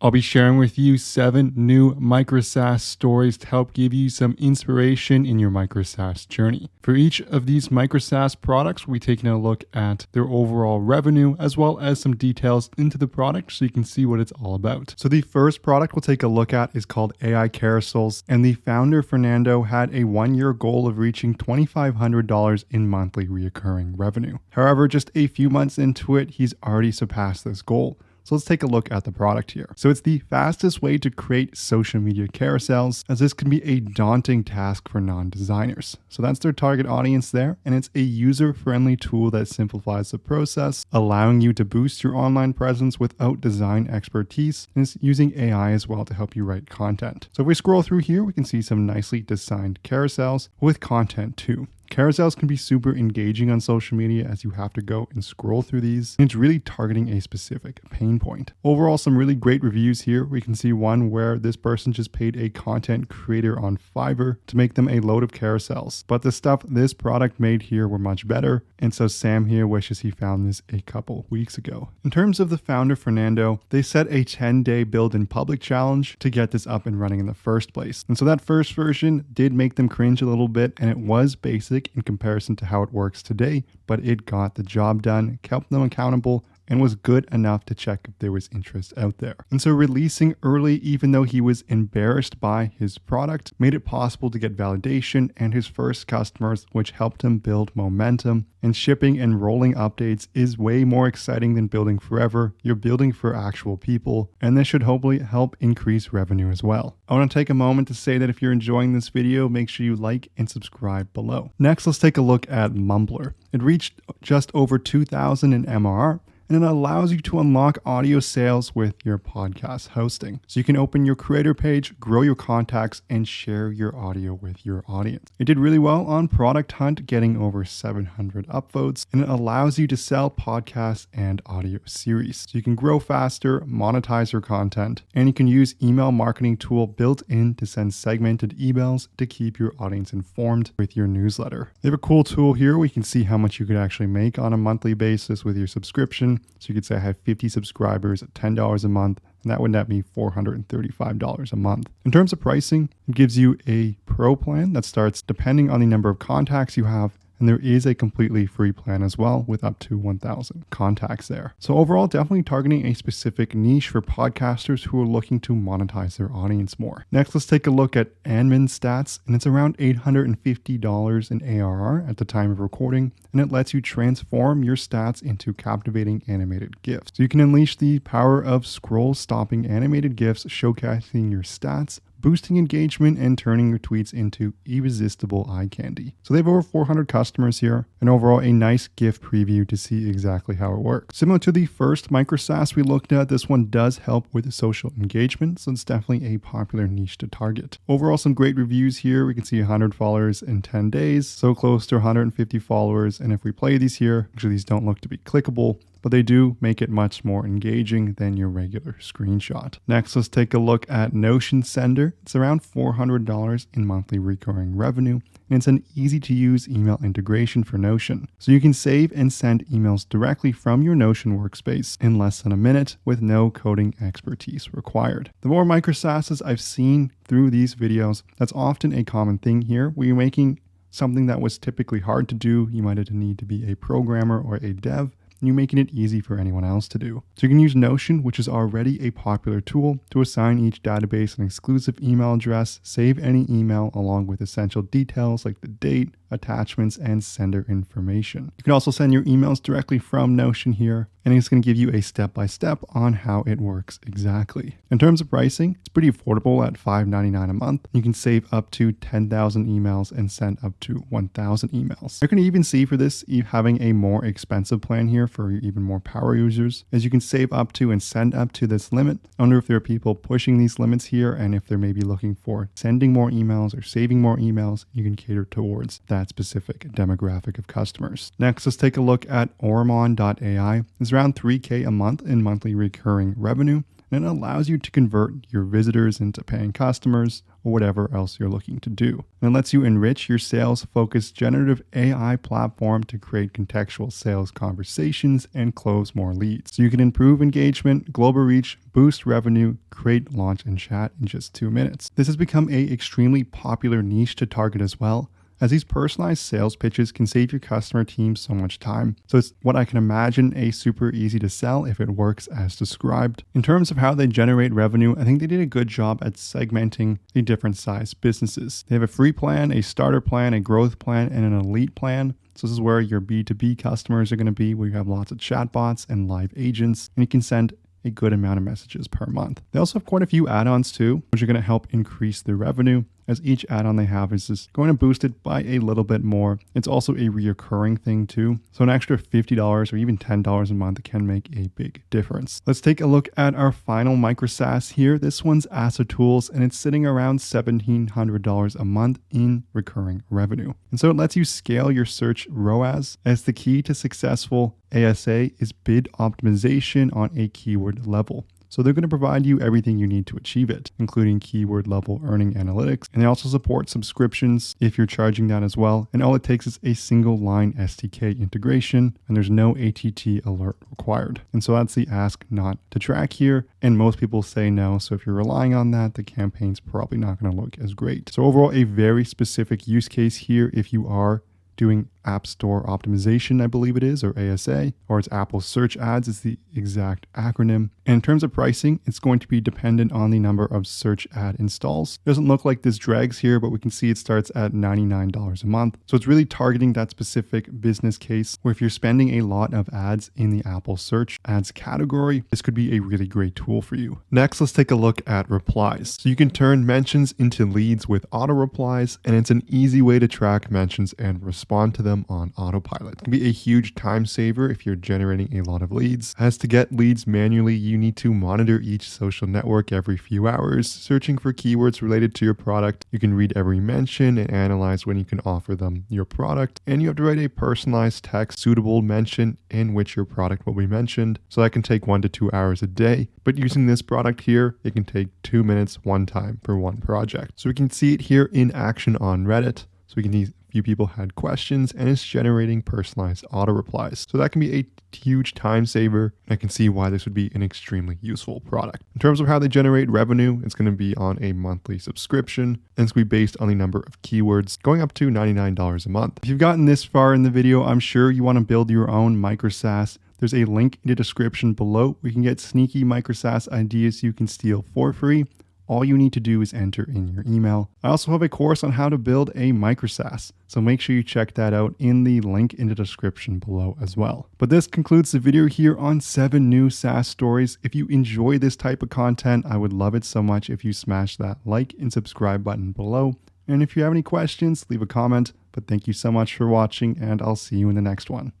I'll be sharing with you 7 new micro SaaS stories to help give you some inspiration in your micro SaaS journey. For each of these micro SaaS products, we'll be taking a look at their overall revenue as well as some details into the product so you can see what it's all about. So the first product we'll take a look at is called AI Carousels, and the founder, Fernando, had a 1-year goal of reaching $2,500 in monthly recurring revenue. However, just a few months into it, he's already surpassed this goal. So let's take a look at the product here. So it's the fastest way to create social media carousels, as this can be a daunting task for non-designers. So that's their target audience there, and it's a user-friendly tool that simplifies the process, allowing you to boost your online presence without design expertise, and it's using AI as well to help you write content. So if we scroll through here, we can see some nicely designed carousels with content too. Carousels can be super engaging on social media as you have to go and scroll through these, and it's really targeting a specific pain point. Overall, some really great reviews here. We can see one where this person just paid a content creator on Fiverr to make them a load of carousels, but the stuff this product made here were much better, and so Sam here wishes he found this a couple weeks ago. In terms of the founder, Fernando, they set a 10-day build in public challenge to get this up and running in the first place, and so that first version did make them cringe a little bit, and it was basic in comparison to how it works today, but it got the job done, kept them accountable, and was good enough to check if there was interest out there. And so releasing early, even though he was embarrassed by his product, made it possible to get validation and his first customers, which helped him build momentum. And shipping and rolling updates is way more exciting than building forever. You're building for actual people, and this should hopefully help increase revenue as well. I want to take a moment to say that if you're enjoying this video, make sure you like and subscribe below. Next, let's take a look at Mumbler. It reached just over 2,000 in MRR, and it allows you to unlock audio sales with your podcast hosting. So you can open your creator page, grow your contacts, and share your audio with your audience. It did really well on Product Hunt, getting over 700 upvotes, and it allows you to sell podcasts and audio series. So you can grow faster, monetize your content, and you can use email marketing tool built in to send segmented emails to keep your audience informed with your newsletter. They have a cool tool here where you can see how much you could actually make on a monthly basis with your subscription. So you could say I have 50 subscribers at $10 a month, and that would net me $435 a month. In terms of pricing, it gives you a pro plan that starts depending on the number of contacts you have, and there is a completely free plan as well with up to 1,000 contacts there. So overall, definitely targeting a specific niche for podcasters who are looking to monetize their audience more. Next, let's take a look at Admin Stats, and it's around $850 in ARR at the time of recording, and it lets you transform your stats into captivating animated GIFs. So you can unleash the power of scroll-stopping animated GIFs showcasing your stats, boosting engagement, and turning your tweets into irresistible eye candy. So they have over 400 customers here, and overall a nice GIF preview to see exactly how it works. Similar to the first micro SaaS we looked at, this one does help with social engagement, so it's definitely a popular niche to target. Overall, some great reviews here. We can see 100 followers in 10 days, so close to 150 followers, and if we play these here, actually these don't look to be clickable, but they do make it much more engaging than your regular screenshot. Next, let's take a look at Notion Sender. It's around $400 in monthly recurring revenue, and it's an easy to use email integration for Notion. So you can save and send emails directly from your Notion workspace in less than a minute with no coding expertise required. The more micro SaaSes I've seen through these videos, that's often a common thing here, where you're making something that was typically hard to do. You might need to be a programmer or a dev, and you're making it easy for anyone else to do. So you can use Notion, which is already a popular tool, to assign each database an exclusive email address, save any email along with essential details like the date, attachments, and sender information. You can also send your emails directly from Notion here, and it's going to give you a step-by-step on how it works exactly. In terms of pricing, it's pretty affordable at $5.99 a month. You can save up to 10,000 emails and send up to 1,000 emails. You can even see for this having a more expensive plan here for even more power users, as you can save up to and send up to this limit. I wonder if there are people pushing these limits here, and if they're maybe looking for sending more emails or saving more emails, you can cater towards that specific demographic of customers. Next, let's take a look at Ormon.ai. It's around $3K a month in monthly recurring revenue. and it allows you to convert your visitors into paying customers or whatever else you're looking to do. And it lets you enrich your sales-focused generative AI platform to create contextual sales conversations and close more leads. So you can improve engagement, global reach, boost revenue, create, launch, and chat in just 2 minutes. This has become an extremely popular niche to target as well, as these personalized sales pitches can save your customer team so much time. So it's what I can imagine a super easy to sell if it works as described. In terms of how they generate revenue, I think they did a good job at segmenting the different size businesses. They have a free plan, a starter plan, a growth plan, and an elite plan. So this is where your B2B customers are going to be, where you have lots of chatbots and live agents, and you can send a good amount of messages per month. They also have quite a few add-ons too, which are going to help increase their revenue, as each add-on they have is just going to boost it by a little bit more. It's also a reoccurring thing too. So an extra $50 or even $10 a month can make a big difference. Let's take a look at our final micro SaaS here. This one's Asa Tools, and it's sitting around $1,700 a month in recurring revenue. And so it lets you scale your search ROAS, as the key to successful ASA is bid optimization on a keyword level. So they're going to provide you everything you need to achieve it, including keyword level earning analytics. And they also support subscriptions if you're charging that as well. And all it takes is a single line SDK integration, and there's no ATT alert required. And so that's the ask not to track here. And most people say no. So if you're relying on that, the campaign's probably not going to look as great. So overall, a very specific use case here if you are doing App Store Optimization, I believe it is, or ASA, or it's Apple Search Ads is the exact acronym. And in terms of pricing, it's going to be dependent on the number of search ad installs. It doesn't look like this drags here, but we can see it starts at $99 a month. So it's really targeting that specific business case where if you're spending a lot of ads in the Apple Search Ads category, this could be a really great tool for you. Next, let's take a look at replies. So you can turn mentions into leads with auto replies, and it's an easy way to track mentions and respond to them on autopilot. It can be a huge time saver if you're generating a lot of leads. As to get leads manually, you need to monitor each social network every few hours, searching for keywords related to your product. You can read every mention and analyze when you can offer them your product. And you have to write a personalized text suitable mention in which your product will be mentioned. So that can take 1 to 2 hours a day. But using this product here, it can take 2 minutes one time for one project. So we can see it here in action on Reddit. So we can see few people had questions, and it's generating personalized auto replies. So that can be a huge time saver. I can see why this would be an extremely useful product. In terms of how they generate revenue, it's going to be on a monthly subscription, and it's going to be based on the number of keywords, going up to $99 a month. If you've gotten this far in the video, I'm sure you want to build your own micro SaaS. There's a link in the description below. We can get sneaky micro SaaS ideas you can steal for free. All you need to do is enter in your email. I also have a course on how to build a micro SaaS, so make sure you check that out in the link in the description below as well. But this concludes the video here on 7 new SaaS stories. If you enjoy this type of content, I would love it so much if you smash that like and subscribe button below. And if you have any questions, leave a comment. But thank you so much for watching, and I'll see you in the next one.